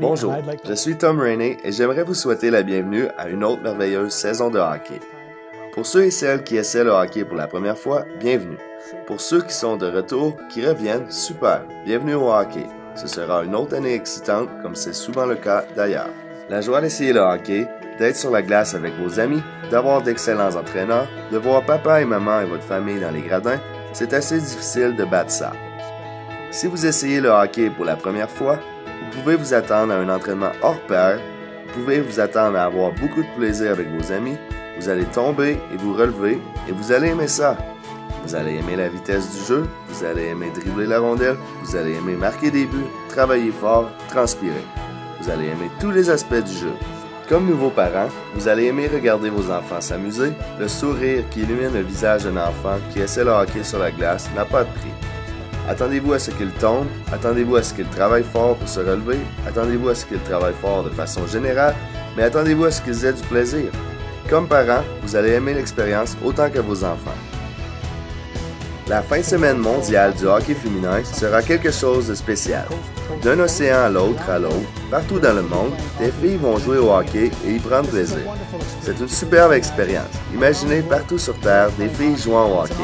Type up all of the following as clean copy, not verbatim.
Bonjour, je suis Tom Rainey et j'aimerais vous souhaiter la bienvenue à une autre merveilleuse saison de hockey. Pour ceux et celles qui essaient le hockey pour la première fois, bienvenue. Pour ceux qui sont de retour, qui reviennent, super, bienvenue au hockey. Ce sera une autre année excitante comme c'est souvent le cas d'ailleurs. La joie d'essayer le hockey, d'être sur la glace avec vos amis, d'avoir d'excellents entraîneurs, de voir papa et maman et votre famille dans les gradins, c'est assez difficile de battre ça. Si vous essayez le hockey pour la première fois, vous pouvez vous attendre à un entraînement hors pair, vous pouvez vous attendre à avoir beaucoup de plaisir avec vos amis, vous allez tomber et vous relever et vous allez aimer ça. Vous allez aimer la vitesse du jeu, vous allez aimer dribbler la rondelle, vous allez aimer marquer des buts, travailler fort, transpirer. Vous allez aimer tous les aspects du jeu. Comme nouveaux parents, vous allez aimer regarder vos enfants s'amuser. Le sourire qui illumine le visage d'un enfant qui essaie le hockey sur la glace n'a pas de prix. Attendez-vous à ce qu'il tombe, attendez-vous à ce qu'il travaille fort pour se relever, attendez-vous à ce qu'il travaille fort de façon générale, mais attendez-vous à ce qu'ils aient du plaisir. Comme parents, vous allez aimer l'expérience autant que vos enfants. La fin de semaine mondiale du hockey féminin sera quelque chose de spécial. D'un océan à l'autre, partout dans le monde, les filles vont jouer au hockey et y prendre plaisir. C'est une superbe expérience. Imaginez partout sur Terre des filles jouant au hockey.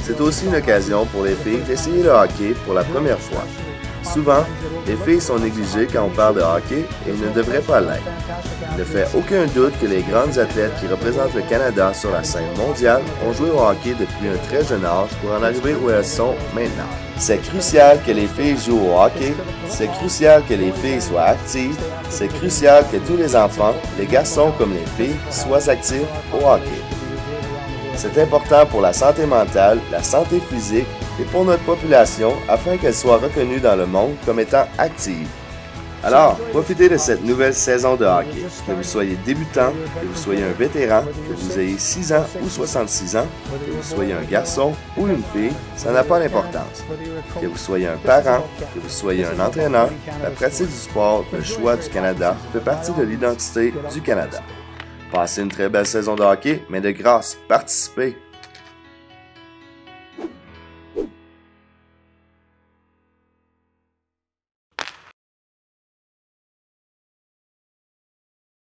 C'est aussi une occasion pour les filles d'essayer le hockey pour la première fois. Souvent, les filles sont négligées quand on parle de hockey et ne devraient pas l'être. Il ne fait aucun doute que les grandes athlètes qui représentent le Canada sur la scène mondiale ont joué au hockey depuis un très jeune âge pour en arriver où elles sont maintenant. C'est crucial que les filles jouent au hockey, c'est crucial que les filles soient actives, c'est crucial que tous les enfants, les garçons comme les filles, soient actifs au hockey. C'est important pour la santé mentale, la santé physique et pour notre population afin qu'elle soit reconnue dans le monde comme étant active. Alors, profitez de cette nouvelle saison de hockey. Que vous soyez débutant, que vous soyez un vétéran, que vous ayez 6 ans ou 66 ans, que vous soyez un garçon ou une fille, ça n'a pas d'importance. Que vous soyez un parent, que vous soyez un entraîneur, la pratique du sport, le choix du Canada fait partie de l'identité du Canada. Passez une très belle saison de hockey, mais de grâce, participez!